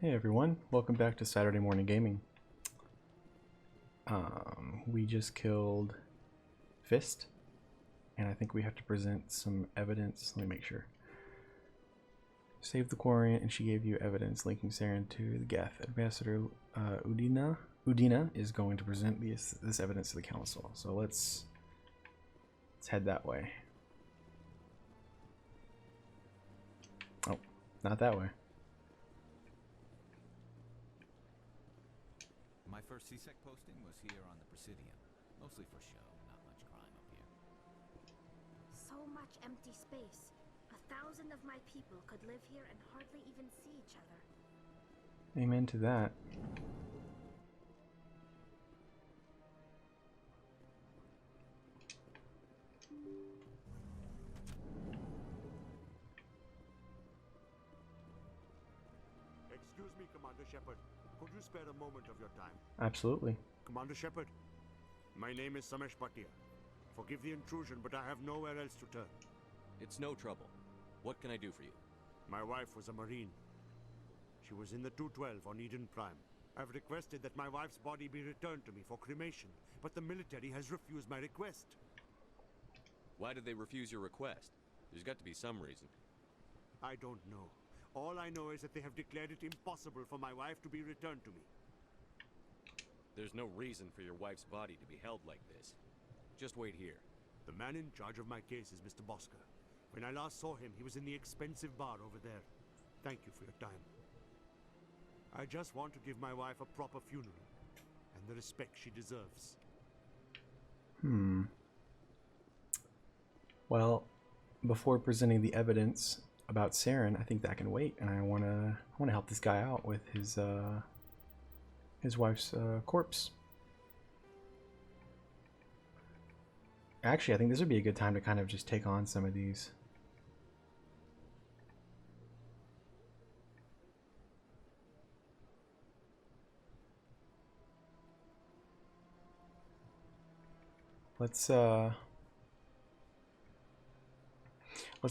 Hey everyone, welcome back to Saturday Morning Gaming. We just killed Fist, and I think we have to present some evidence. Let me make sure. Saved the Quarian, and she gave you evidence linking Saren to the Geth. Ambassador Udina is going to present this evidence to the council. So let's head that way. Oh, not that way. My first CSEC posting was here on the Presidium. Mostly for show, not much crime up here. So much empty space. 1,000 of my people could live here and hardly even see each other. Amen to that. Excuse me, Commander Shepard. Could you spare a moment of your time? Absolutely. Commander Shepard, my name is Samesh Bhatia. Forgive the intrusion, but I have nowhere else to turn. It's no trouble. What can I do for you? My wife was a Marine. She was in the 212 on Eden Prime. I've requested that my wife's body be returned to me for cremation, but the military has refused my request. Why did they refuse your request? There's got to be some reason. I don't know. All I know is that they have declared it impossible for my wife to be returned to me. There's no reason for your wife's body to be held like this. Just wait here. The man in charge of my case is Mr. Bosker. When I last saw him, he was in the expensive bar over there. Thank you for your time. I just want to give my wife a proper funeral and the respect she deserves. Well, before presenting the evidence about Saren, I think that can wait, and I wanna help this guy out with his wife's corpse. Actually, I think this would be a good time to kind of just take on some of these. Let's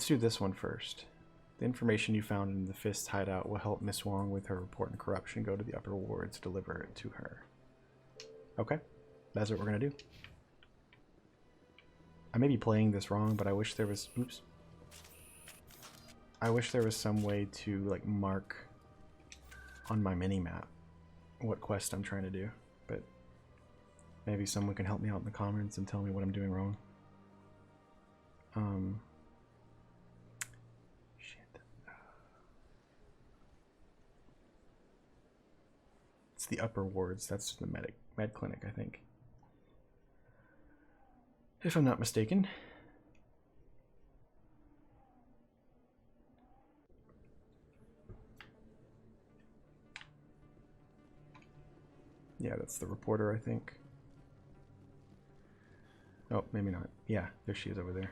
do this one first. The information you found in the Fist hideout will help Miss Wong with her report on corruption. Go to the upper wards, deliver it to her. Okay, that's what we're gonna do. I may be playing this wrong, but I wish there was, oops. I wish there was some way to like mark on my mini-map what quest I'm trying to do, but maybe someone can help me out in the comments and tell me what I'm doing wrong. Shit. It's the upper wards. That's the med clinic, I think. If I'm not mistaken. Yeah, that's the reporter, I think. Oh, maybe not. Yeah, there she is over there.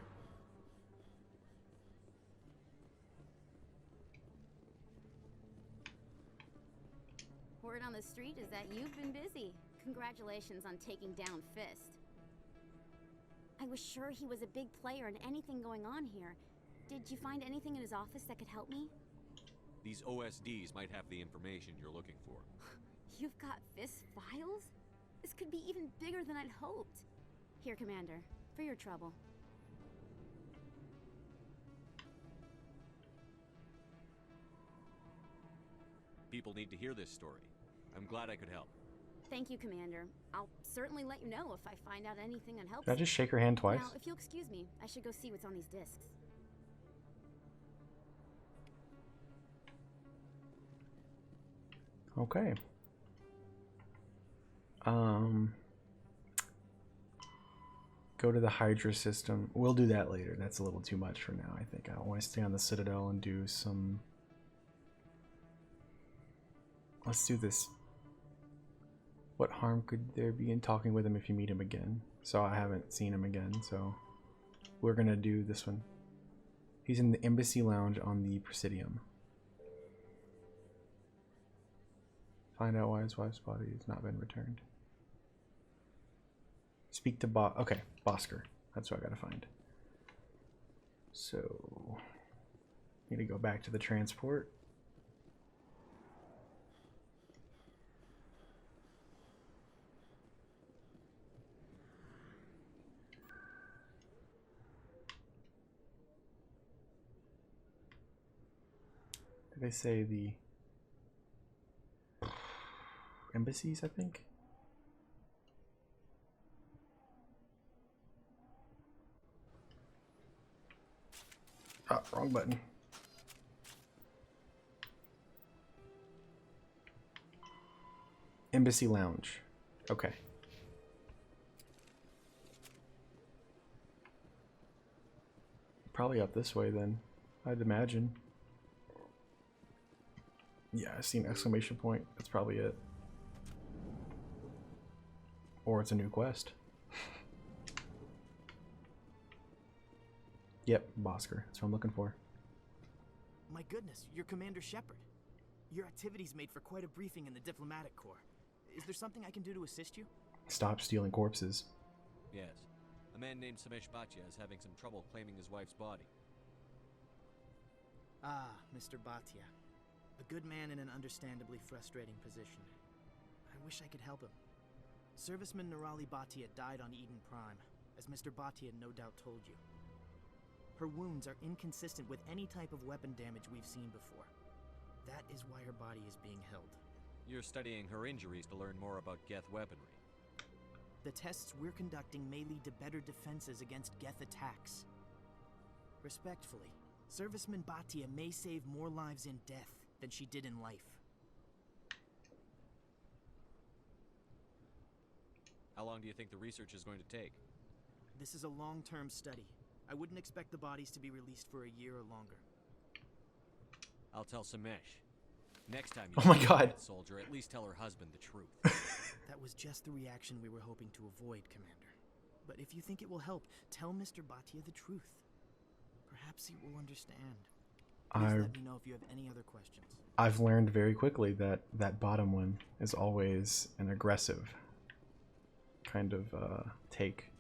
Word on the street is that you've been busy. Congratulations on taking down Fist. I was sure he was a big player in anything going on here. Did you find anything in his office that could help me? These OSDs might have the information you're looking for. You've got Fist files? This could be even bigger than I'd hoped. Here, Commander, for your trouble. People need to hear this story. I'm glad I could help. Thank you, Commander. I'll certainly let you know if I find out anything unhelpful. Did I just shake her hand twice? Now, if you'll excuse me, I should go see what's on these discs. Okay. Go to the Hydra system. We'll do that later. That's a little too much for now, I think. I want to stay on the Citadel and do some... Let's do this. What harm could there be in talking with him if you meet him again? So I haven't seen him again, so we're gonna do this one. He's in the Embassy Lounge on the Presidium. Find out why his wife's body has not been returned. Speak to okay, Bosker. That's what I gotta find. So, need to go back to the transport. They say the embassies, I think. Ah, wrong button. Embassy Lounge. Okay. Probably up this way then, I'd imagine. Yeah, I see an exclamation point. That's probably it. Or it's a new quest. Yep, Bosker. That's what I'm looking for. My goodness, you're Commander Shepard. Your activities made for quite a briefing in the diplomatic corps. Is there something I can do to assist you? Stop stealing corpses. Yes. A man named Samesh Bhatia is having some trouble claiming his wife's body. Ah, Mr. Bhatia. A good man in an understandably frustrating position. I wish I could help him. Serviceman Nirali Bhatia died on Eden Prime, as Mr. Bhatia no doubt told you. Her wounds are inconsistent with any type of weapon damage we've seen before. That is why her body is being held. You're studying her injuries to learn more about Geth weaponry. The tests we're conducting may lead to better defenses against Geth attacks. Respectfully, Serviceman Bhatia may save more lives in death than she did in life. How long do you think the research is going to take? This is a long-term study. I wouldn't expect the bodies to be released for a year or longer. I'll tell Samesh. Next time you Oh my see a God. dead soldier, at least tell her husband the truth. That was just the reaction we were hoping to avoid, Commander. But if you think it will help, tell Mr. Bhatia the truth. Perhaps he will understand. Please let me know if you have any other questions. I've learned very quickly that that bottom one is always an aggressive kind of take.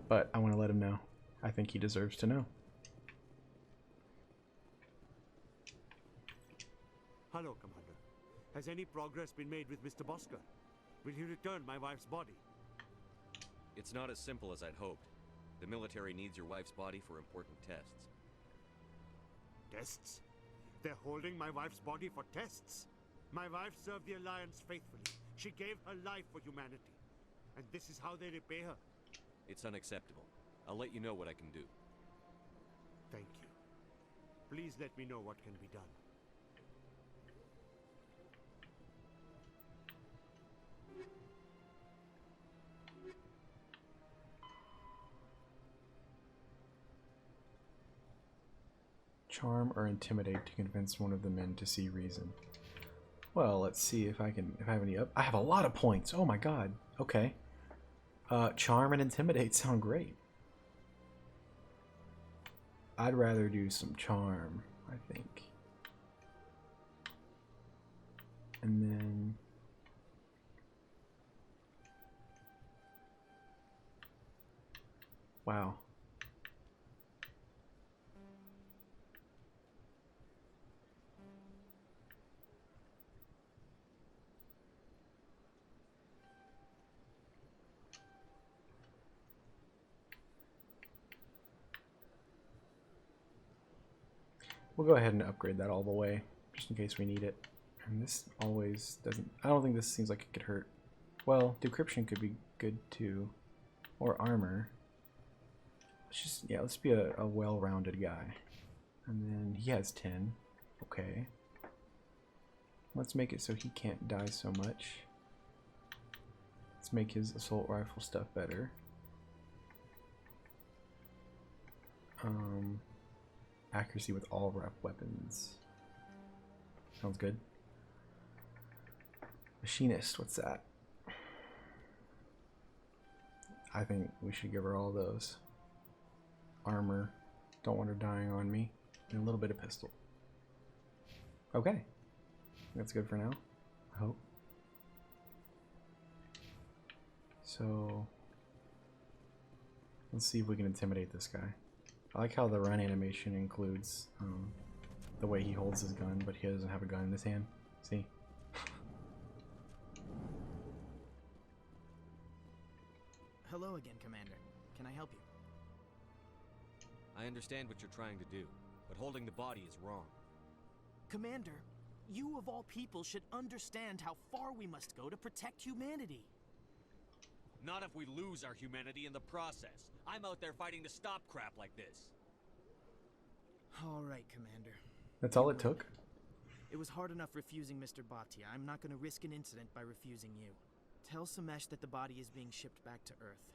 But I want to let him know. I think he deserves to know. Hello, Commander. Has any progress been made with Mr. Bosker? Will he return my wife's body? It's not as simple as I'd hoped. The military needs your wife's body for important tests. Tests? They're holding my wife's body for tests? My wife served the Alliance faithfully. She gave her life for humanity. And this is how they repay her. It's unacceptable. I'll let you know what I can do. Thank you. Please let me know what can be done. Charm or intimidate to convince one of the men to see reason. Well, let's see if I have any up. I have a lot of points. Oh my god. Okay. Charm and intimidate sound great. I'd rather do some charm, I think. And then wow. We'll go ahead and upgrade that all the way, just in case we need it. And this always doesn't... I don't think this seems like it could hurt. Well, decryption could be good too. Or armor. Let's just... yeah, let's be a well-rounded guy. And then he has 10. Okay. Let's make it so he can't die so much. Let's make his assault rifle stuff better. Accuracy with all weapons. Sounds good. Machinist, what's that? I think we should give her all those. Armor, don't want her dying on me. And a little bit of pistol. Okay. That's good for now, I hope. So, let's see if we can intimidate this guy. I like how the run animation includes the way he holds his gun, but he doesn't have a gun in his hand. See? Hello again, Commander. Can I help you? I understand what you're trying to do, but holding the body is wrong. Commander, you of all people should understand how far we must go to protect humanity. Not if we lose our humanity in the process. I'm out there fighting to stop crap like this. All right, Commander. That's all it took? It was hard enough refusing Mr. Bhatia. I'm not going to risk an incident by refusing you. Tell Samesh that the body is being shipped back to Earth.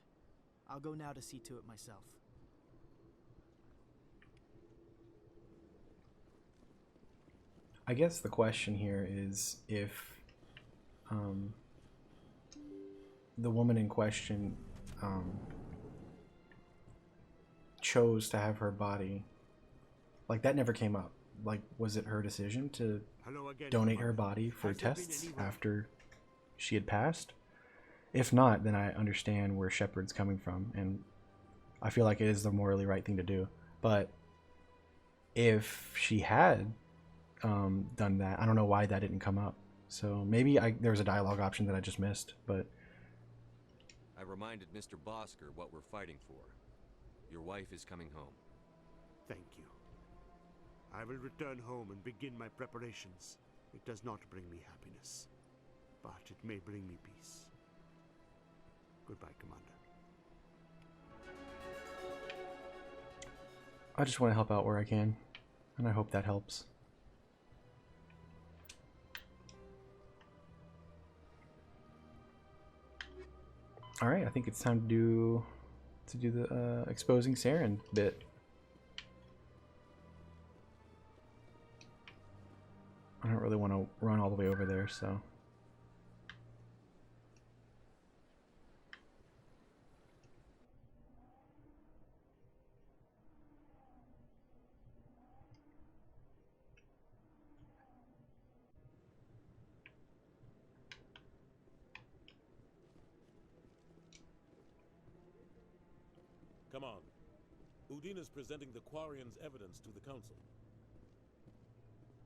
I'll go now to see to it myself. I guess the question here is if the woman in question chose to have her body, like, that never came up. Like, was it her decision to donate her body for tests after she had passed? If not, then I understand where Shepard's coming from, and I feel like it is the morally right thing to do. But if she had done that, I don't know why that didn't come up. So maybe there was a dialogue option that I just missed, but... I reminded Mr. Bosker what we're fighting for. Your wife is coming home. Thank you. I will return home and begin my preparations. It does not bring me happiness, but it may bring me peace. Goodbye, Commander. I just want to help out where I can, and I hope that helps. All right, I think it's time to do the exposing Saren bit. I don't really want to run all the way over there, so. Come on. Udine is presenting the Quarians' evidence to the Council.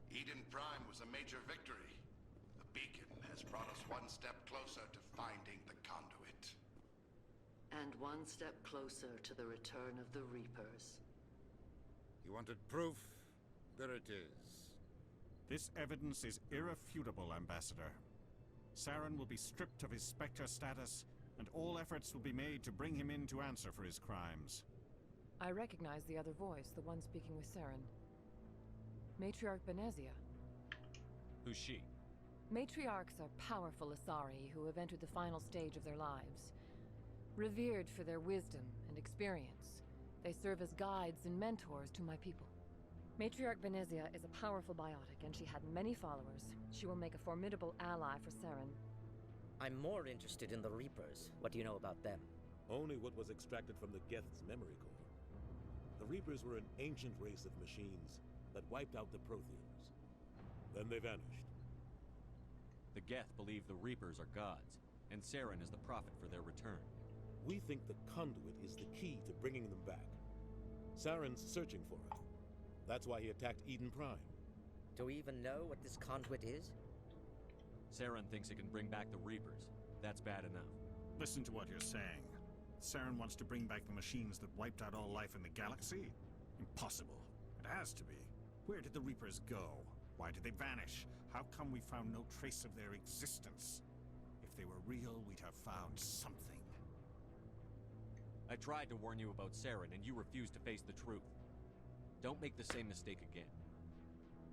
Eden Prime was a major victory. The beacon has brought us one step closer to finding the conduit. And one step closer to the return of the Reapers. You wanted proof? There it is. This evidence is irrefutable, Ambassador. Saren will be stripped of his Spectre status, and all efforts will be made to bring him in to answer for his crimes. I recognize the other voice, the one speaking with Saren. Matriarch Benezia. Who's she? Matriarchs are powerful Asari who have entered the final stage of their lives. Revered for their wisdom and experience, they serve as guides and mentors to my people. Matriarch Benezia is a powerful biotic, and she had many followers. She will make a formidable ally for Saren. I'm more interested in the Reapers. What do you know about them? Only what was extracted from the Geth's memory core. The Reapers were an ancient race of machines that wiped out the Protheans. Then they vanished. The Geth believe the Reapers are gods, and Saren is the prophet for their return. We think the conduit is the key to bringing them back. Saren's searching for it. That's why he attacked Eden Prime. Do we even know what this conduit is? Saren thinks it can bring back the Reapers. That's bad enough. Listen to what you're saying. Saren wants to bring back the machines that wiped out all life in the galaxy? Impossible. It has to be. Where did the Reapers go? Why did they vanish? How come we found no trace of their existence? If they were real, we'd have found something. I tried to warn you about Saren, and you refused to face the truth. Don't make the same mistake again.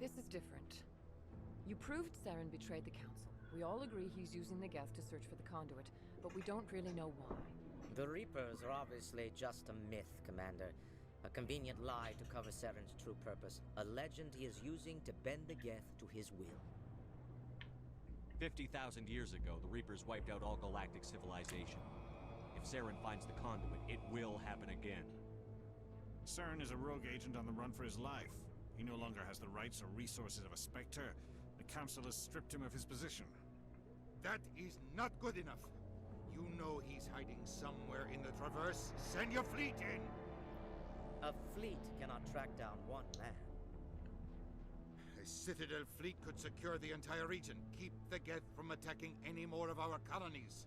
This is different. You proved Saren betrayed the Council. We all agree he's using the Geth to search for the conduit, but we don't really know why. The Reapers are obviously just a myth, Commander. A convenient lie to cover Saren's true purpose. A legend he is using to bend the Geth to his will. 50,000 years ago, the Reapers wiped out all galactic civilization. If Saren finds the conduit, it will happen again. Saren is a rogue agent on the run for his life. He no longer has the rights or resources of a Spectre. The Council has stripped him of his position. That is not good enough. You know he's hiding somewhere in the Traverse. Send your fleet in! A fleet cannot track down one man. A Citadel fleet could secure the entire region, keep the Geth from attacking any more of our colonies.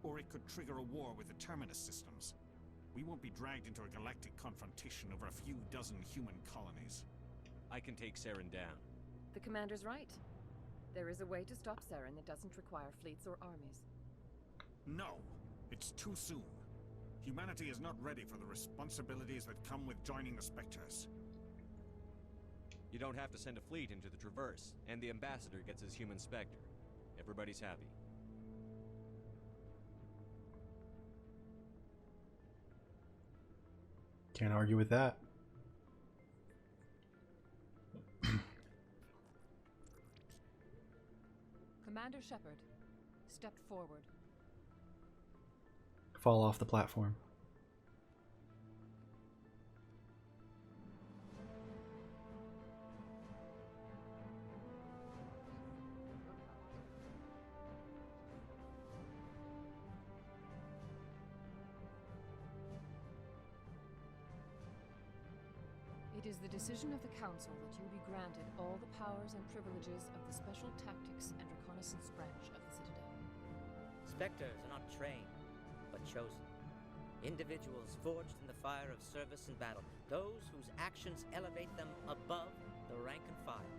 Or it could trigger a war with the Terminus systems. We won't be dragged into a galactic confrontation over a few dozen human colonies. I can take Saren down. The commander's right. There is a way to stop Saren that doesn't require fleets or armies. No, it's too soon. Humanity is not ready for the responsibilities that come with joining the Spectres. You don't have to send a fleet into the Traverse, and the ambassador gets his human Spectre. Everybody's happy. Can't argue with that. Commander Shepard stepped forward. Fall off the platform. It is the decision of the Council that you be granted all the powers and privileges of the Special Tactics and Reconnaissance Branch of the Citadel. Spectres are not trained, but chosen. Individuals forged in the fire of service and battle. Those whose actions elevate them above the rank and file.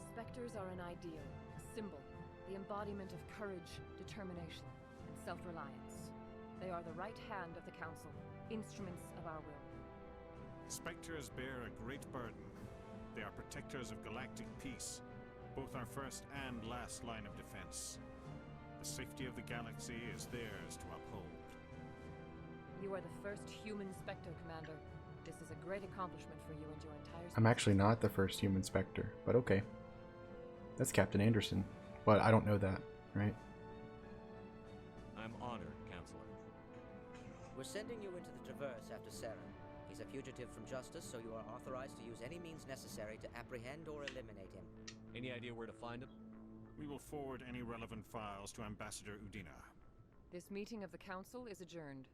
Spectres are an ideal, a symbol, the embodiment of courage, determination, and self-reliance. They are the right hand of the Council, instruments of our will. Spectres bear a great burden. They are protectors of galactic peace, both our first and last line of defense. The safety of the galaxy is theirs to uphold. You are the first human Spectre, Commander. This is a great accomplishment for you and your entire... I'm actually not the first human Spectre, but okay. That's Captain Anderson, but I don't know that, right? I'm honored, Counselor. We're sending you into the Traverse after Saren. He's a fugitive from justice, so you are authorized to use any means necessary to apprehend or eliminate him. Any idea where to find him? We will forward any relevant files to Ambassador Udina. This meeting of the Council is adjourned.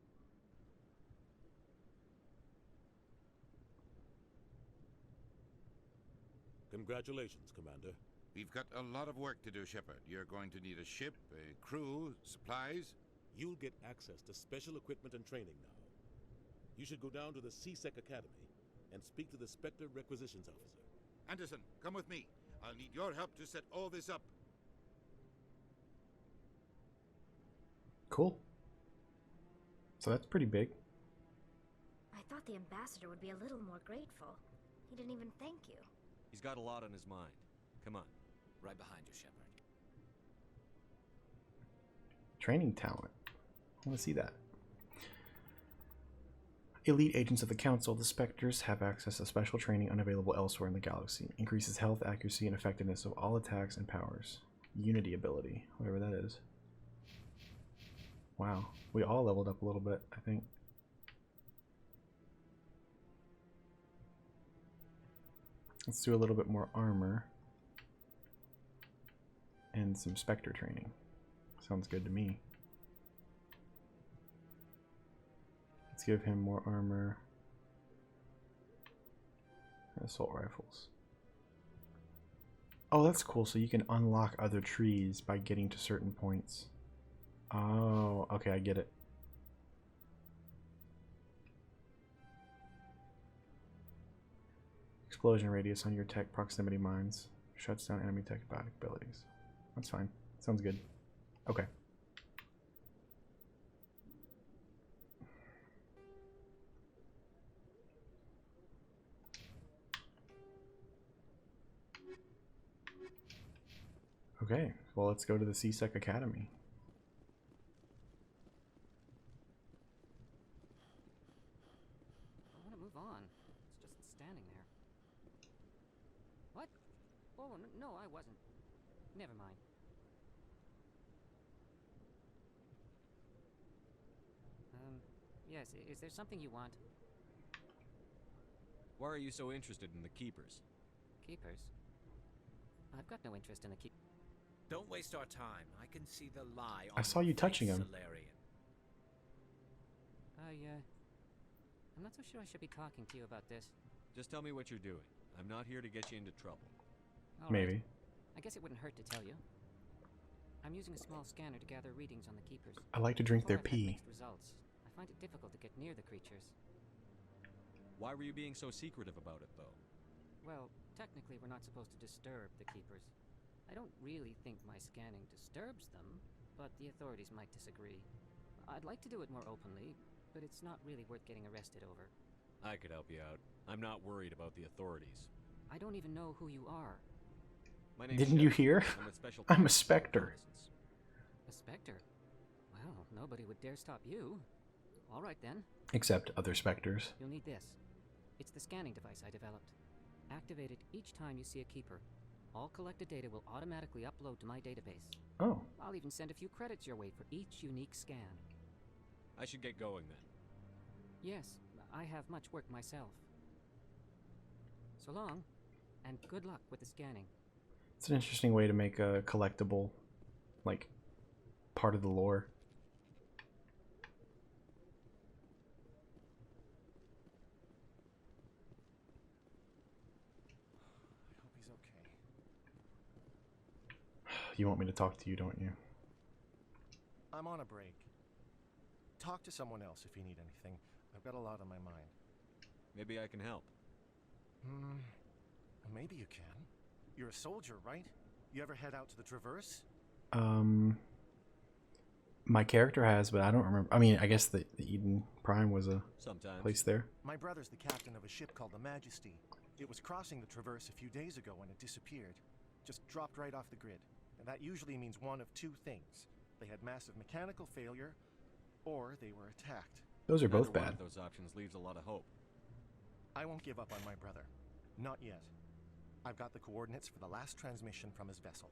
Congratulations, Commander. We've got a lot of work to do, Shepard. You're going to need a ship, a crew, supplies. You'll get access to special equipment and training now. You should go down to the C-Sec Academy and speak to the Spectre Requisitions Officer. Anderson, come with me. I'll need your help to set all this up. Cool. So that's pretty big. I thought the ambassador would be a little more grateful. He didn't even thank you. He's got a lot on his mind. Come on. Right behind you, Shepard. Training talent. I want to see that. Elite agents of the Council, the Spectres have access to special training unavailable elsewhere in the galaxy. Increases health, accuracy, and effectiveness of all attacks and powers. Unity ability, whatever that is. Wow, we all leveled up a little bit, I think. Let's do a little bit more armor. And some Spectre training. Sounds good to me. Let's give him more armor. Assault rifles. Oh, that's cool. So you can unlock other trees by getting to certain points. Oh, okay, I get it. Explosion radius on your tech proximity mines. Shuts down enemy tech abilities. That's fine. Sounds good. Okay. Okay, well, let's go to the C-Sec Academy. I want to move on. It's just standing there. What? Oh, no, I wasn't. Never mind. Yes, is there something you want? Why are you so interested in the Keepers? Keepers? I've got no interest in the Keepers. Don't waste our time. I can see the lie on I saw you touching him. Solarian. I'm not so sure I should be talking to you about this. Just tell me what you're doing. I'm not here to get you into trouble. All right. Maybe. I guess it wouldn't hurt to tell you. I'm using a small scanner to gather readings on the Keepers. I like to drink their Before I've had pee. mixed results. I find it difficult to get near the creatures. Why were you being so secretive about it, though? Well, technically we're not supposed to disturb the Keepers. I don't really think my scanning disturbs them, but the authorities might disagree. I'd like to do it more openly, but it's not really worth getting arrested over. I could help you out. I'm not worried about the authorities. I don't even know who you are. My name's Didn't you hear? I'm a special I'm a specter. A specter? Well, nobody would dare stop you. All right then. Except other specters. You'll need this. It's the scanning device I developed. Activate it each time you see a Keeper. All collected data will automatically upload to my database. Oh. I'll even send a few credits your way for each unique scan. I should get going then. Yes, I have much work myself. So long, and good luck with the scanning. It's an interesting way to make a collectible, like, part of the lore. I hope he's okay. You want me to talk to you, don't you? I'm on a break. Talk to someone else if you need anything. I've got a lot on my mind. Maybe I can help. Maybe you can. You're a soldier, right? You ever head out to the Traverse? My character has, but I don't remember. I mean, I guess the Eden Prime was a place there. My brother's the captain of a ship called the Majesty. It was crossing the Traverse a few days ago when it disappeared. Just dropped right off the grid. And that usually means one of two things. They had massive mechanical failure, or they were attacked. Those are both Either one bad. of those options leaves a lot of hope. I won't give up on my brother. Not yet. I've got the coordinates for the last transmission from his vessel.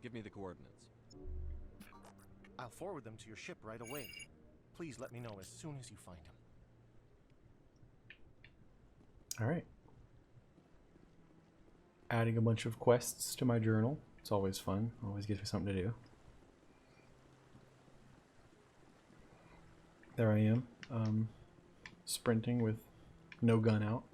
Give me the coordinates. I'll forward them to your ship right away. Please let me know as soon as you find him. Alright. Adding a bunch of quests to my journal. It's always fun. Always gives me something to do. There I am. Sprinting with no gun out.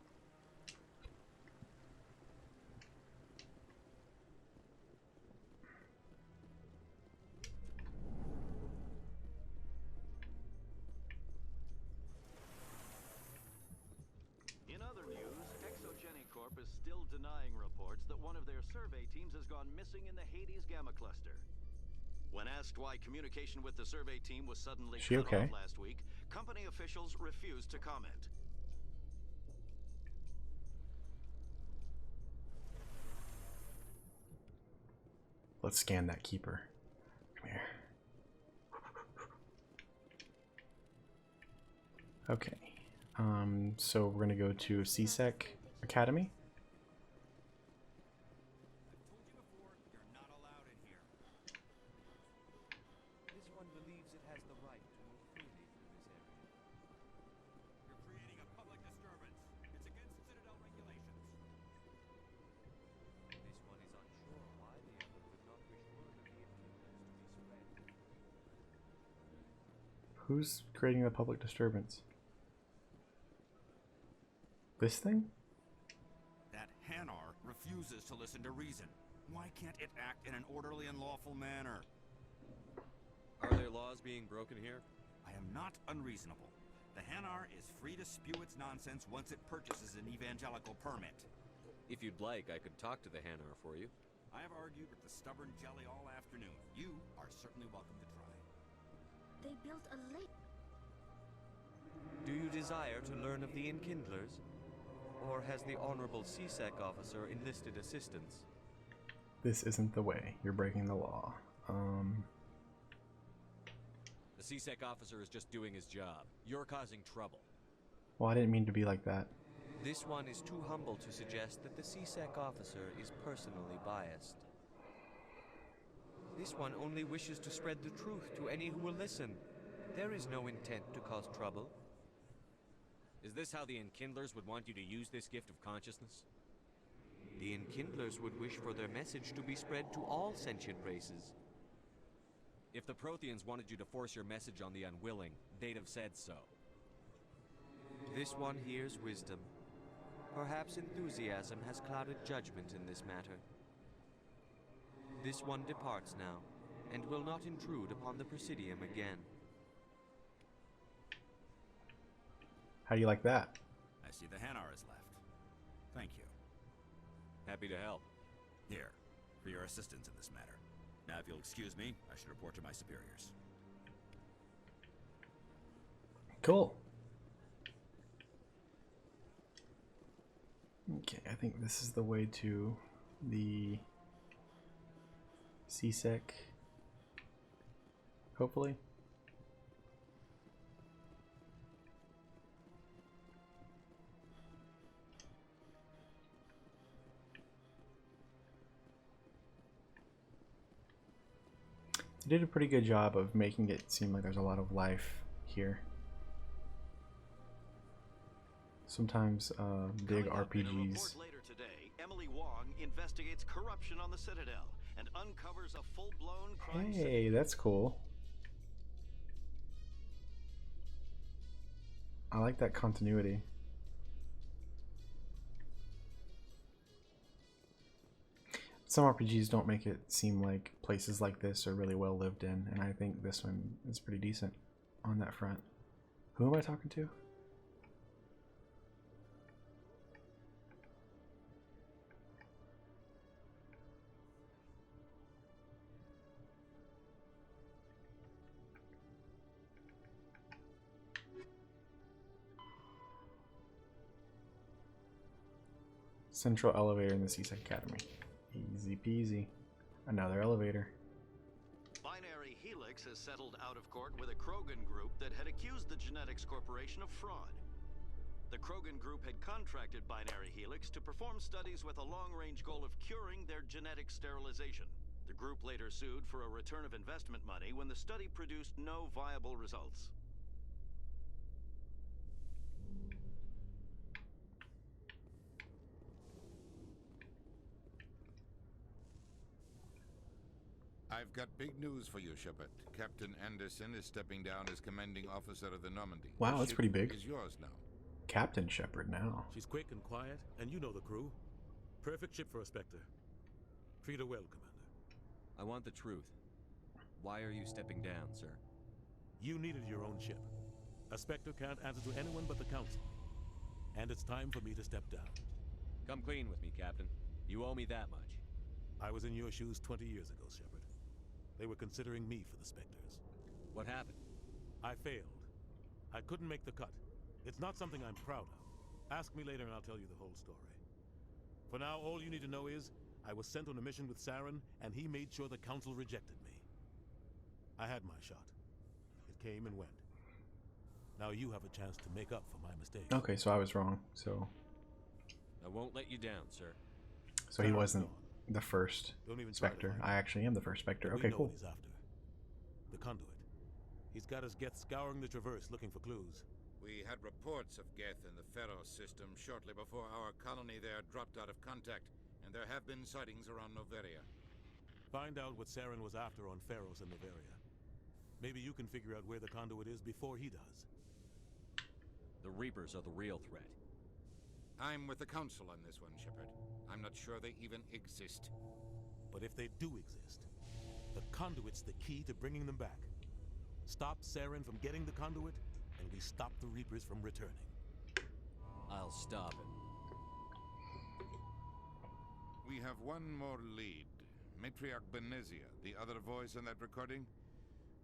In other news, Corp is still denying reports that one of their survey teams has gone missing in the Hades Gamma Cluster. When asked why communication with the survey team was suddenly cut off last week, company officials refused to comment. Let's scan that keeper. Come here. Okay. So we're gonna go to CSEC Academy. This one believes it has the right to move freely through this area. You're creating a public disturbance. It's against Citadel regulations. This one is unsure why the other would not wish word of the Enkindlers to be spread. Who's creating the public disturbance? This thing? That Hanar refuses to listen to reason. Why can't it act in an orderly and lawful manner? Are there laws being broken here? I am not unreasonable. The Hanar is free to spew its nonsense once it purchases an evangelical permit. If you'd like, I could talk to the Hanar for you. I have argued with the stubborn jelly all afternoon. You are certainly welcome to try. They built a lake. Do you desire to learn of the Enkindlers? Or has the Honorable CSEC officer enlisted assistance? This isn't the way. You're breaking the law. The CSEC officer is just doing his job. You're causing trouble. Well, I didn't mean to be like that. This one is too humble to suggest that the CSEC officer is personally biased. This one only wishes to spread the truth to any who will listen. There is no intent to cause trouble. Is this how the Enkindlers would want you to use this gift of consciousness? The Enkindlers would wish for their message to be spread to all sentient races. If the Protheans wanted you to force your message on the unwilling, they'd have said so. This one hears wisdom. Perhaps enthusiasm has clouded judgment in this matter. This one departs now, and will not intrude upon the Presidium again. How do you like that? I see the Hanar is left. Thank you. Happy to help. Here, for your assistance in this matter. Now, if you'll excuse me, I should report to my superiors. Cool. Okay, I think this is the way to the CSEC. Hopefully. They did a pretty good job of making it seem like there's a lot of life here. Sometimes big RPGs. Later today, Emily Wong investigates corruption on the Citadel and uncovers a full-blown crime Hey, syndicate. that's cool. I like that continuity. Some RPGs don't make it seem like places like this are really well lived in, and I think this one is pretty decent on that front. Who am I talking to? Central elevator in the CSEC Academy. Easy peasy. Another elevator. Binary Helix has settled out of court with a Krogan group that had accused the Genetics Corporation of fraud. The Krogan group had contracted Binary Helix to perform studies with a long-range goal of curing their genetic sterilization. The group later sued for a return of investment money when the study produced no viable results. I've got big news for you, Shepard. Captain Anderson is stepping down as commanding officer of the Normandy. Wow, that's pretty big. Is yours now. Captain Shepard now. She's quick and quiet, and you know the crew. Perfect ship for a Spectre. Treat her well, Commander. I want the truth. Why are you stepping down, sir? You needed your own ship. A Spectre can't answer to anyone but the Council. And it's time for me to step down. Come clean with me, Captain. You owe me that much. I was in your shoes 20 years ago, Shepard. They were considering me for the Spectres. What happened? I failed. I couldn't make the cut. It's not something I'm proud of. Ask me later and I'll tell you the whole story. For now, all you need to know is, I was sent on a mission with Saren, and he made sure the Council rejected me. I had my shot. It came and went. Now you have a chance to make up for my mistake. Okay, so I was wrong. So I won't let you down, sir. So he wasn't the first Spectre. I actually am the first Spectre. Okay, cool. He's after. The conduit. He's got us Geth scouring the Traverse looking for clues. We had reports of Geth in the Pharos system shortly before our colony there dropped out of contact, and there have been sightings around Noveria. Find out what Saren was after on Pharos and Noveria. Maybe you can figure out where the conduit is before he does. The Reapers are the real threat. I'm with the Council on this one, Shepard. I'm not sure they even exist. But if they do exist, the conduit's the key to bringing them back. Stop Saren from getting the conduit, and we stop the Reapers from returning. I'll stop it. We have one more lead. Matriarch Benezia, the other voice in that recording.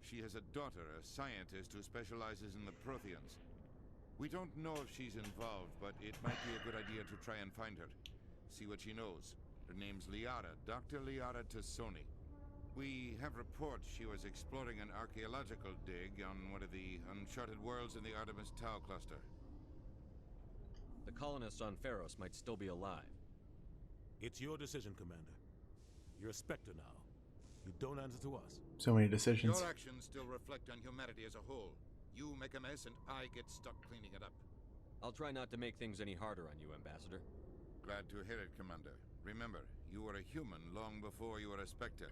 She has a daughter, a scientist who specializes in the Protheans. We don't know if she's involved, but it might be a good idea to try and find her. See what she knows. Her name's Liara, Dr. Liara Tassoni. We have reports she was exploring an archaeological dig on one of the uncharted worlds in the Artemis Tau cluster. The colonists on Pharos might still be alive. It's your decision, Commander. You're a Spectre now. You don't answer to us. So many decisions. Your actions still reflect on humanity as a whole. You make a mess and I get stuck cleaning it up. I'll try not to make things any harder on you, Ambassador. Glad to hear it, Commander. Remember, you were a human long before you were a Spectre.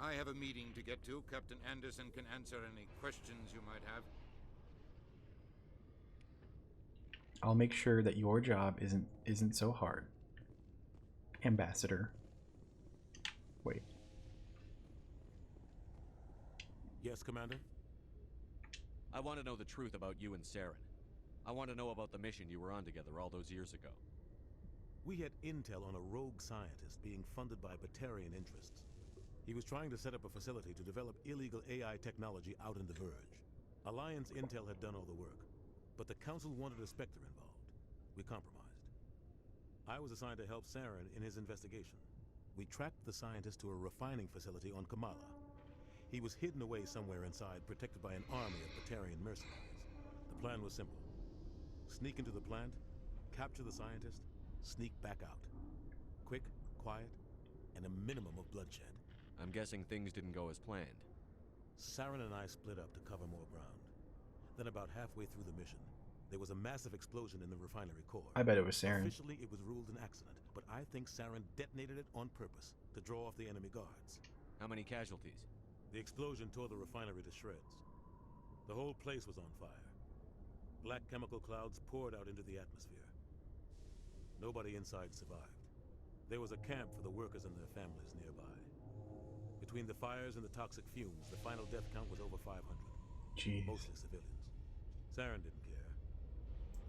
I have a meeting to get to. Captain Anderson can answer any questions you might have. I'll make sure that your job isn't so hard. Ambassador. Wait. Yes, Commander? I want to know the truth about you and Saren. I want to know about the mission you were on together all those years ago. We had intel on a rogue scientist being funded by Batarian interests. He was trying to set up a facility to develop illegal AI technology out in the Verge. Alliance intel had done all the work, but the Council wanted a Spectre involved. We compromised. I was assigned to help Saren in his investigation. We tracked the scientist to a refining facility on Kamala. He was hidden away somewhere inside, protected by an army of Batarian mercenaries. The plan was simple. Sneak into the plant, capture the scientist, sneak back out. Quick, quiet, and a minimum of bloodshed. I'm guessing things didn't go as planned. Saren and I split up to cover more ground. Then about halfway through the mission, there was a massive explosion in the refinery core. I bet it was Saren. Officially, it was ruled an accident, but I think Saren detonated it on purpose to draw off the enemy guards. How many casualties? The explosion tore the refinery to shreds. The whole place was on fire. Black chemical clouds poured out into the atmosphere. Nobody inside survived. There was a camp for the workers and their families nearby. Between the fires and the toxic fumes, the final death count was over 500. Jeez. Mostly civilians. Saren didn't care.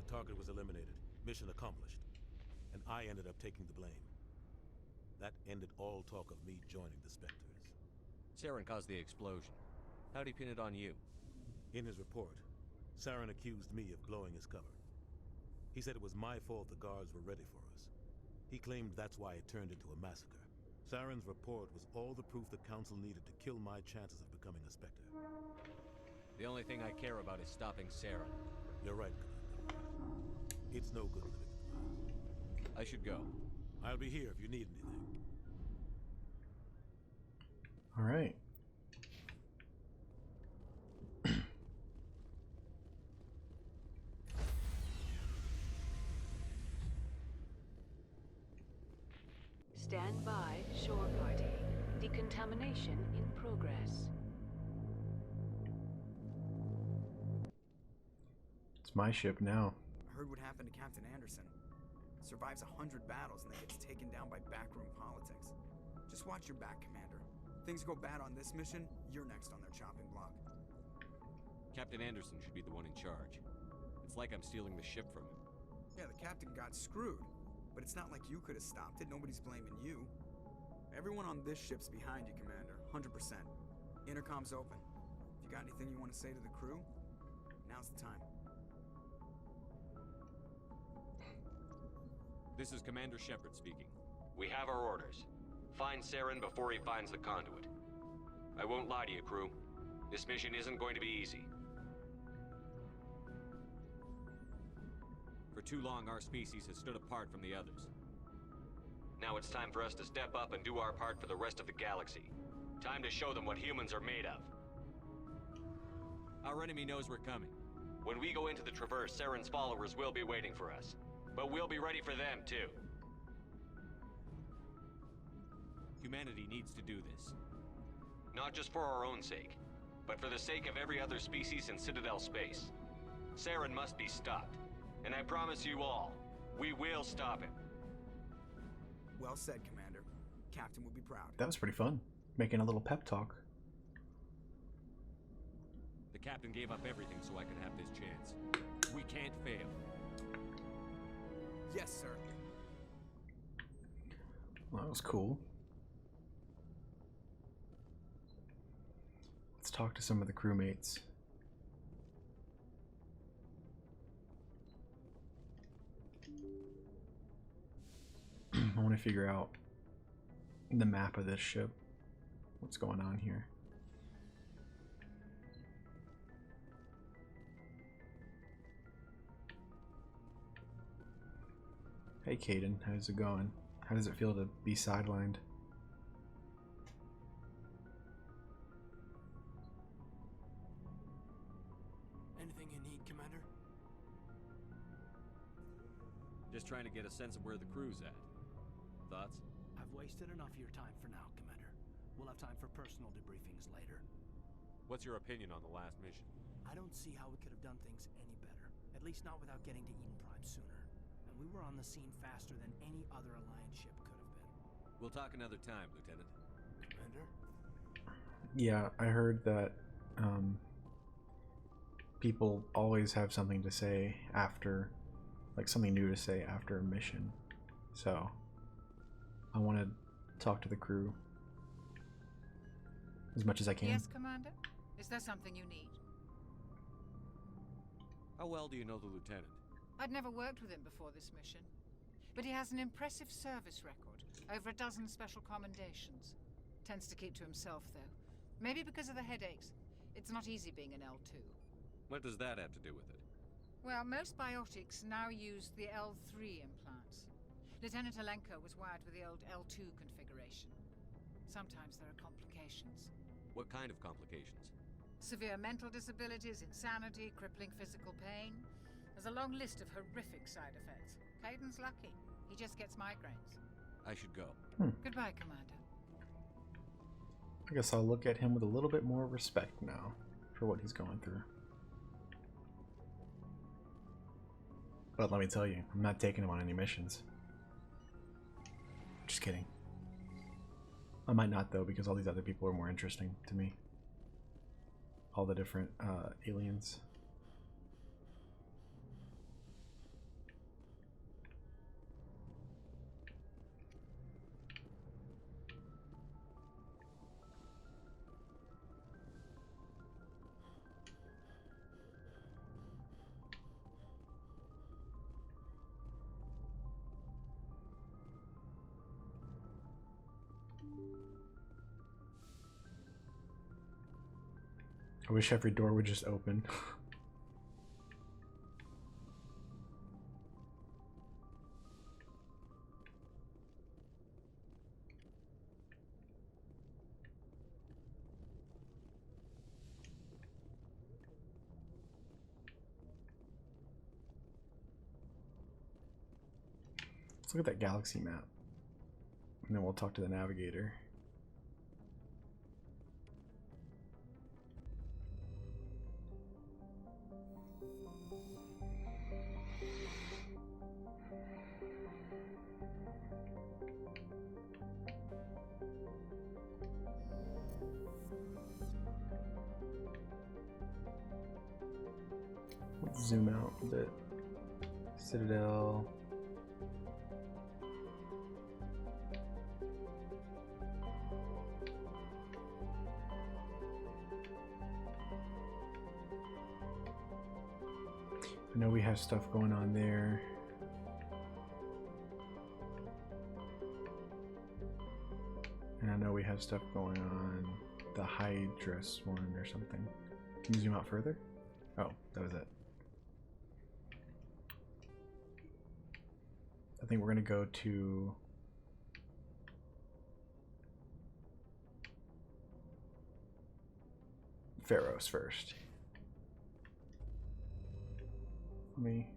The target was eliminated, mission accomplished, and I ended up taking the blame. That ended all talk of me joining the Spectres. Saren caused the explosion. How'd he pin it on you? In his report, Saren accused me of blowing his cover. He said it was my fault the guards were ready for us. He claimed that's why it turned into a massacre. Saren's report was all the proof the Council needed to kill my chances of becoming a Spectre. The only thing I care about is stopping Saren. You're right, Commander. It's no good living in the past. I should go. I'll be here if you need anything. All right. Stand by, shore party. Decontamination in progress. It's my ship now. I heard what happened to Captain Anderson. Survives 100 battles and then gets taken down by backroom politics. Just watch your back, Commander. Things go bad on this mission, you're next on their chopping block. Captain Anderson should be the one in charge. It's like I'm stealing the ship from him. Yeah, the captain got screwed. But it's not like you could have stopped it. Nobody's blaming you. Everyone on this ship's behind you, Commander. 100%. Intercom's open. If you got anything you want to say to the crew, now's the time. This is Commander Shepard speaking. We have our orders. Find Saren before he finds the conduit. I won't lie to you, crew. This mission isn't going to be easy. For too long, our species has stood apart from the others. Now it's time for us to step up and do our part for the rest of the galaxy. Time to show them what humans are made of. Our enemy knows we're coming. When we go into the Traverse, Saren's followers will be waiting for us. But we'll be ready for them, too. Humanity needs to do this. Not just for our own sake, but for the sake of every other species in Citadel space. Saren must be stopped. And I promise you all, we will stop him. Well said, Commander. Captain will be proud. That was pretty fun. Making a little pep talk. The captain gave up everything so I could have this chance. We can't fail. Yes, sir. Well, that was cool. Let's talk to some of the crewmates. I want to figure out the map of this ship. What's going on here? Hey Caden, how's it going? How does it feel to be sidelined? Anything you need, Commander? Just trying to get a sense of where the crew's at. Thoughts? I've wasted enough of your time for now, Commander. We'll have time for personal debriefings later. What's your opinion on the last mission? I don't see how we could have done things any better. At least not without getting to Eden Prime sooner. And we were on the scene faster than any other Alliance ship could have been. We'll talk another time, Lieutenant. Commander? Yeah, I heard that people always have something to say after, like something new to say after a mission. So I want to talk to the crew as much as I can. Yes, Commander? Is there something you need? How well do you know the lieutenant? I'd never worked with him before this mission, but he has an impressive service record, over a dozen special commendations. Tends to keep to himself, though. Maybe because of the headaches. It's not easy being an L2. What does that have to do with it? Well, most biotics now use the L3 implants. Lieutenant Alenko was wired with the old L2 configuration. Sometimes there are complications. What kind of complications? Severe mental disabilities, insanity, crippling physical pain. There's a long list of horrific side effects. Caden's lucky. He just gets migraines. I should go. Goodbye, Commander. I guess I'll look at him with a little bit more respect now for what he's going through. But let me tell you, I'm not taking him on any missions. Just kidding. I might not though, because all these other people are more interesting to me. All the different aliens. I wish every door would just open. Let's look at that galaxy map. And then we'll talk to the navigator. Let's zoom out a bit. Citadel. I know we have stuff going on there. And I know we have stuff going on the Hydrus one or something. Can you zoom out further? Oh, that was it. I think we're gonna go to Pharos first. Let me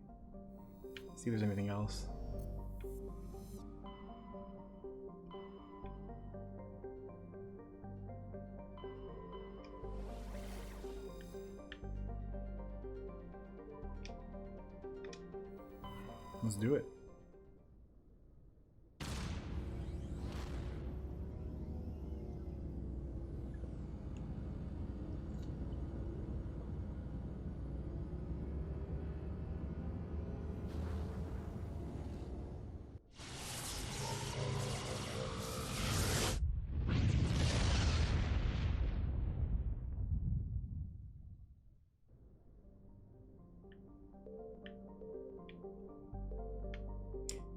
see if there's anything else. Let's do it.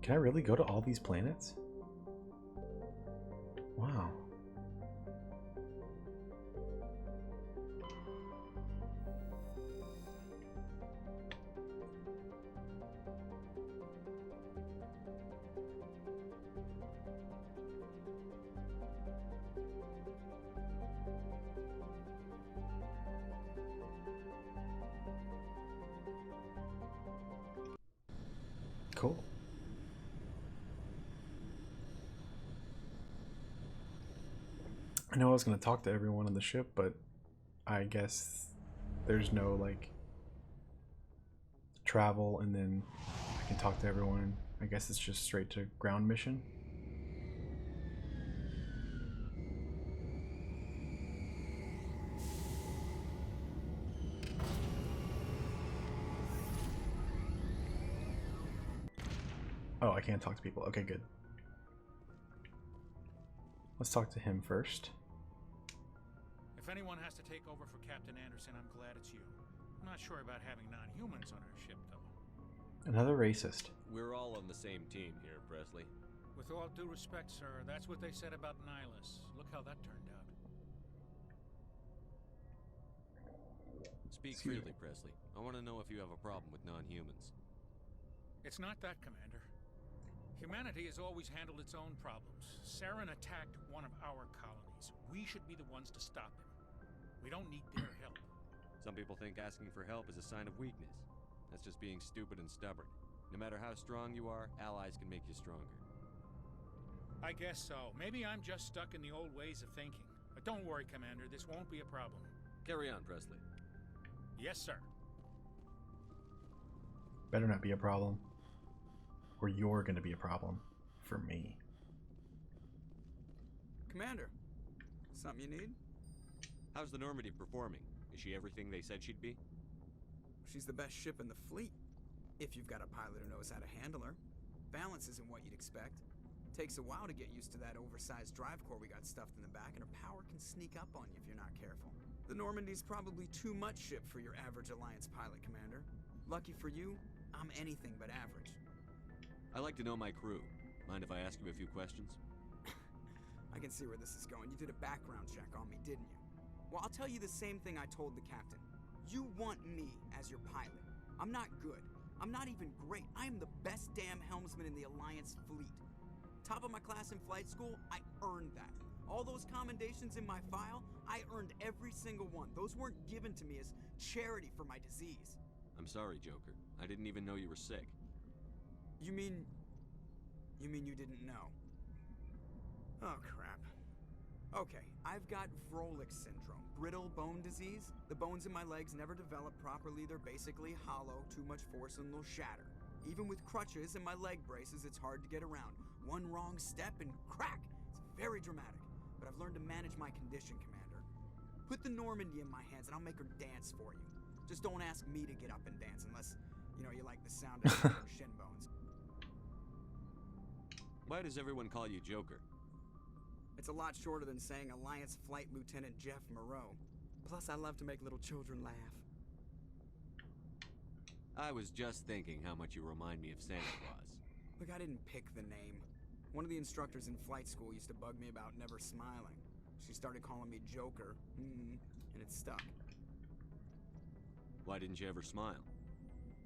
Can I really go to all these planets? Wow. Cool. I know I was going to talk to everyone on the ship, but I guess there's no like travel and then I can talk to everyone. I guess it's just straight to ground mission. I can't talk to people. Okay, good. Let's talk to him first. If anyone has to take over for Captain Anderson, I'm glad it's you. I'm not sure about having non-humans on our ship, though. Another racist. We're all on the same team here, Presley. With all due respect, sir, that's what they said about Nihilus. Look how that turned out. Speak freely, Presley. I want to know if you have a problem with non-humans. It's not that, Commander. Humanity has always handled its own problems. Saren attacked one of our colonies. We should be the ones to stop him. We don't need their help. Some people think asking for help is a sign of weakness. That's just being stupid and stubborn. No matter how strong you are, allies can make you stronger. I guess so. Maybe I'm just stuck in the old ways of thinking. But don't worry, Commander. This won't be a problem. Carry on, Presley. Yes, sir. Better not be a problem. Or you're gonna be a problem. For me. Commander, something you need? How's the Normandy performing? Is she everything they said she'd be? She's the best ship in the fleet. If you've got a pilot who knows how to handle her. Balance isn't what you'd expect. Takes a while to get used to that oversized drive core we got stuffed in the back, and her power can sneak up on you if you're not careful. The Normandy's probably too much ship for your average Alliance pilot, Commander. Lucky for you, I'm anything but average. I like to know my crew. Mind if I ask you a few questions? I can see where this is going. You did a background check on me, didn't you? Well, I'll tell you the same thing I told the captain. You want me as your pilot. I'm not good. I'm not even great. I am the best damn helmsman in the Alliance fleet. Top of my class in flight school, I earned that. All those commendations in my file, I earned every single one. Those weren't given to me as charity for my disease. I'm sorry, Joker. I didn't even know you were sick. You mean you didn't know? Oh, crap. Okay, I've got Vrolik syndrome, brittle bone disease. The bones in my legs never develop properly. They're basically hollow. Too much force and they'll shatter. Even with crutches and my leg braces, it's hard to get around. One wrong step and crack! It's very dramatic. But I've learned to manage my condition, Commander. Put the Normandy in my hands and I'll make her dance for you. Just don't ask me to get up and dance unless, you like the sound of her shin bones. Why does everyone call you Joker? It's a lot shorter than saying Alliance Flight Lieutenant Jeff Moreau. Plus, I love to make little children laugh. I was just thinking how much you remind me of Santa Claus. Look, I didn't pick the name. One of the instructors in flight school used to bug me about never smiling. She started calling me Joker, and it stuck. Why didn't you ever smile?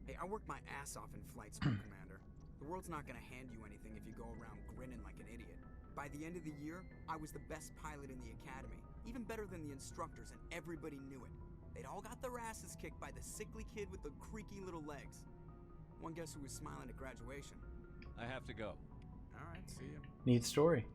Hey, I worked my ass off in flight school, Commander. The world's not gonna hand you anything if you go around grinning like an idiot. By the end of the year, I was the best pilot in the academy. Even better than the instructors, and everybody knew it. They'd all got their asses kicked by the sickly kid with the creaky little legs. One guess who was smiling at graduation? I have to go. Alright, see ya. Neat story.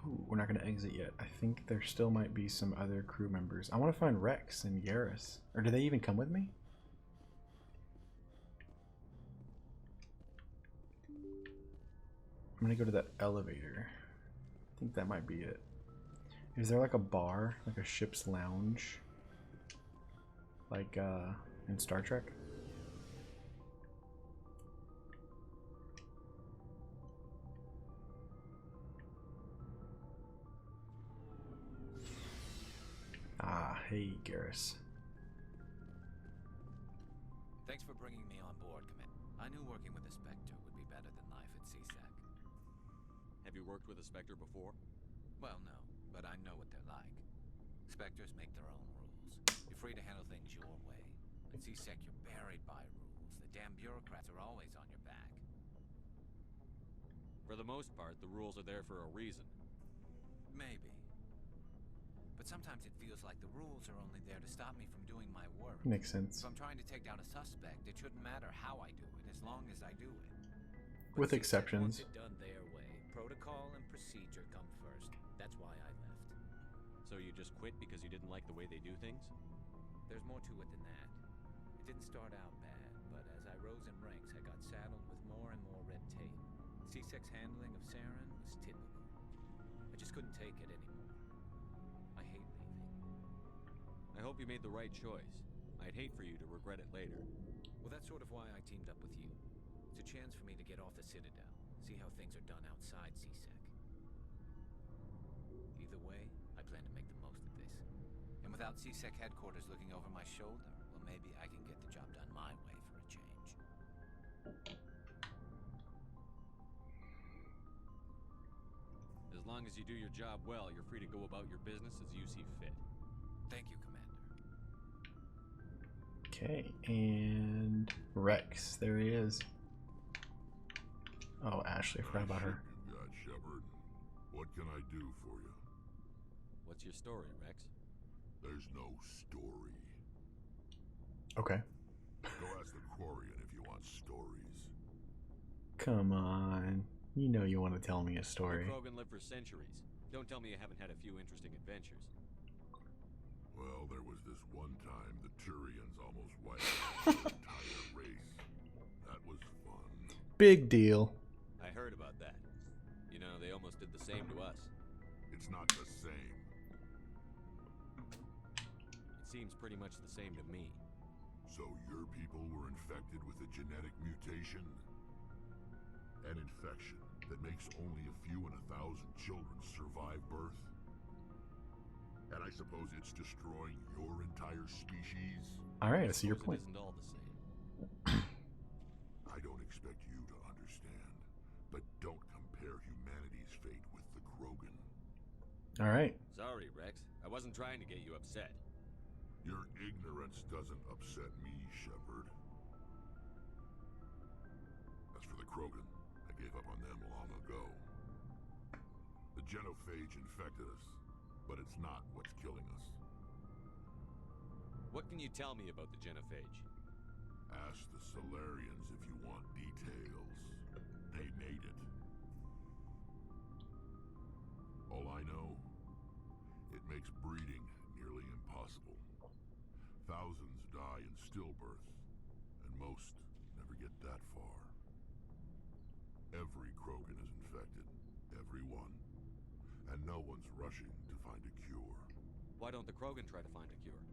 Ooh, we're not going to exit yet. I think there still might be some other crew members. I want to find Rex and Garrus. Or do they even come with me? I'm going to go to that elevator. I think that might be it. Is there like a bar? Like a ship's lounge? Like in Star Trek? Ah, hey, Garrus. Thanks for bringing me on board, Commander. I knew working with a Spectre would be better than life at CSEC. Have you worked with a Spectre before? Well, no, but I know what they're like. Spectres make their own rules. You're free to handle things your way. At CSEC, you're buried by rules. The damn bureaucrats are always on your back. For the most part, the rules are there for a reason. Maybe. But sometimes it feels like the rules are only there to stop me from doing my work. Makes sense. If I'm trying to take down a suspect, it shouldn't matter how I do it, as long as I do it. With exceptions. Wants it done their way. Protocol and procedure come first. That's why I left. So you just quit because you didn't like the way they do things? There's more to it than that. It didn't start out bad, but as I rose in ranks, I got saddled with more and more red tape. CSEC's handling of Saren was typical. I just couldn't take it anymore. I hate leaving. I hope you made the right choice. I I'd hate for you to regret it later. Well, that's sort of why I teamed up with you. It's a chance for me to get off the Citadel, see how things are done outside CSEC. Either way, I plan to make the most of this. And without CSEC headquarters looking over my shoulder, well, maybe I can get the job done my way for a change. As long as you do your job well, you're free to go about your business as you see fit. Thank you, Commander. Okay, and Rex, there he is. Oh, Ashley, I forgot about her. You got, Shepard. What can I do for you? What's your story, Rex? There's no story. Okay. Go ask the Quarian if you want stories. Come on. You know you want to tell me a story. The Krogan lived for centuries. Don't tell me you haven't had a few interesting adventures. Well, there was this one time the Turians almost wiped out the entire race. That was fun. Big deal. I heard about that. You know, they almost did the same to us. It's not the same. It seems pretty much the same to me. So your people were infected with a genetic mutation? An infection that makes only a few in 1,000 children survive birth? And I suppose it's destroying your entire species? Alright, I see your point. It isn't all the same. I don't expect you to understand, but don't compare humanity's fate with the Krogan. Alright. Sorry, Rex. I wasn't trying to get you upset. Your ignorance doesn't upset me, Shepard. As for the Krogan, I gave up on them long ago. The genophage infected us, but it's not what's killing us. What can you tell me about the genophage? Ask the Solarians if you want details. They made it. All I know, it makes breeding nearly impossible. Thousands die in stillbirth, and most never get that far. Every Krogan is infected. Every one. And no one's rushing to find a cure. Why don't the Krogan try to find a cure?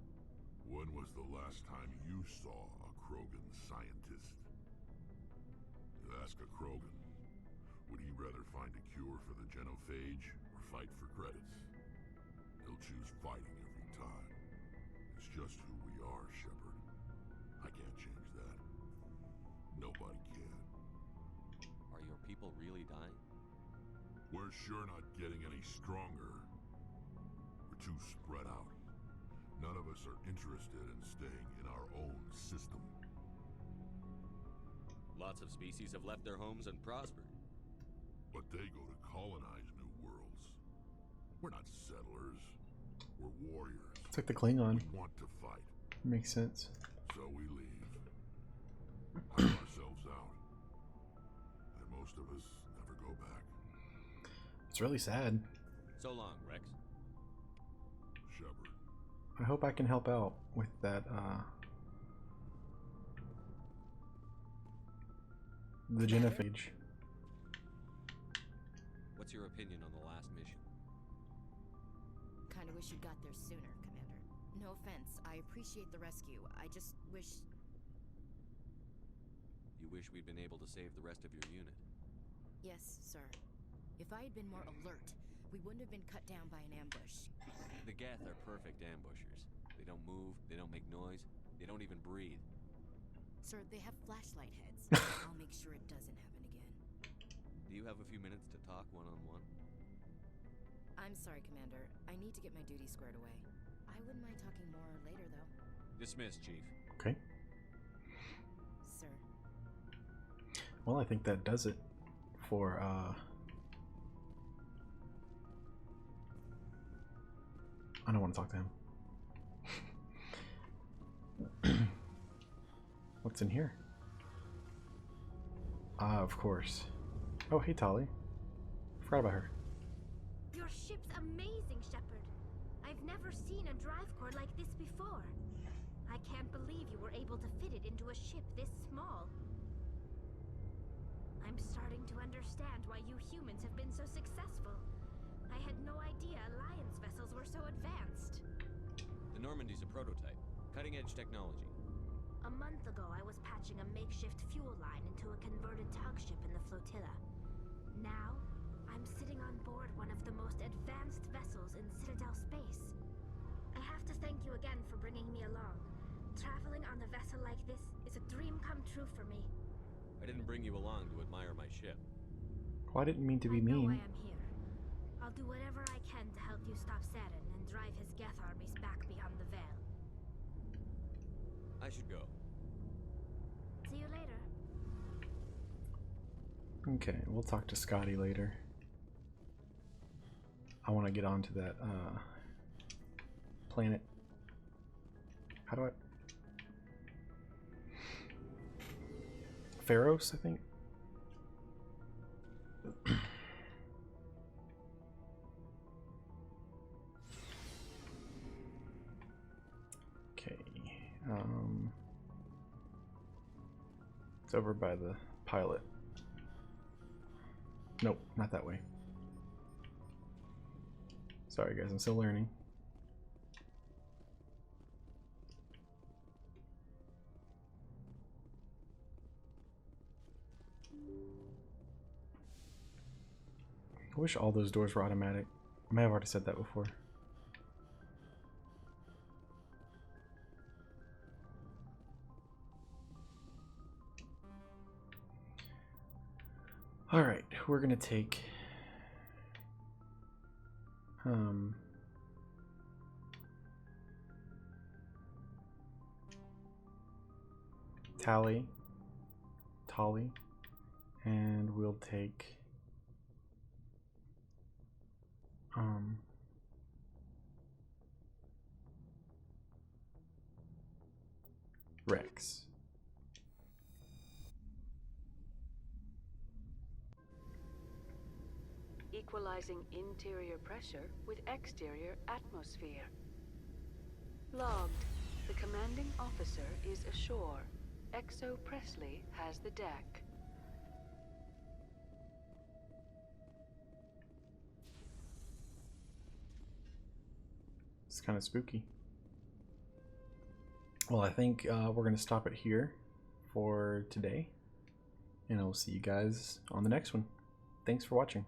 When was the last time you saw a Krogan scientist? Ask a Krogan. Would he rather find a cure for the genophage or fight for credits? He'll choose fighting every time. It's just who we are, Shepard. I can't change that. Nobody can. Are your people really dying? We're sure not getting any stronger. We're too spread out. None of us are interested in staying in our own system. Lots of species have left their homes and prospered. But they go to colonize new worlds. We're not settlers. We're warriors. It's like the Klingon. We want to fight. Makes sense. So we leave. Hire ourselves out. And most of us never go back. It's really sad. So long, Rex. Shepard. I hope I can help out with that, the genophage. What's your opinion on the last mission? Kinda wish you got there sooner, Commander. No offense, I appreciate the rescue. I just wish... You wish we'd been able to save the rest of your unit? Yes, sir. If I had been more alert, we wouldn't have been cut down by an ambush. The Geth are perfect ambushers. They don't move, they don't make noise, they don't even breathe. Sir, they have flashlight heads. I'll make sure it doesn't happen again. Do you have a few minutes to talk one-on-one? I'm sorry, Commander. I need to get my duty squared away. I wouldn't mind talking more later, though. Dismissed, Chief. Okay. Sir. Well, I think that does it for, I don't want to talk to him. What's in here? Ah, of course. Oh, hey, Tali. Forgot about her. Your ship's amazing, Shepard. I've never seen a drive core like this before. I can't believe you were able to fit it into a ship this small. I'm starting to understand why you humans have been so successful. I had no idea Alliance vessels were so advanced. The Normandy's a prototype. Cutting-edge technology. A month ago, I was patching a makeshift fuel line into a converted tug ship in the flotilla. Now, I'm sitting on board one of the most advanced vessels in Citadel space. I have to thank you again for bringing me along. Traveling on a vessel like this is a dream come true for me. I didn't bring you along to admire my ship. Well, I didn't mean to be I know mean. I am here. I'll do whatever I can to help you stop Saren and drive his Geth armies back beyond the Veil. I should go. See you later. Okay, we'll talk to Scotty later. I want to get onto that planet. How do I... Pharos, I think? Okay. It's over by the pilot. Nope, not that way. Sorry guys, I'm still learning. I wish all those doors were automatic. I may have already said that before. Alright, we're gonna take Tally, and we'll take Rex. Equalizing interior pressure with exterior atmosphere. Logged. The commanding officer is ashore. Exo Presley has the deck. It's kind of spooky. Well, I think we're going to stop it here for today. And I'll see you guys on the next one. Thanks for watching.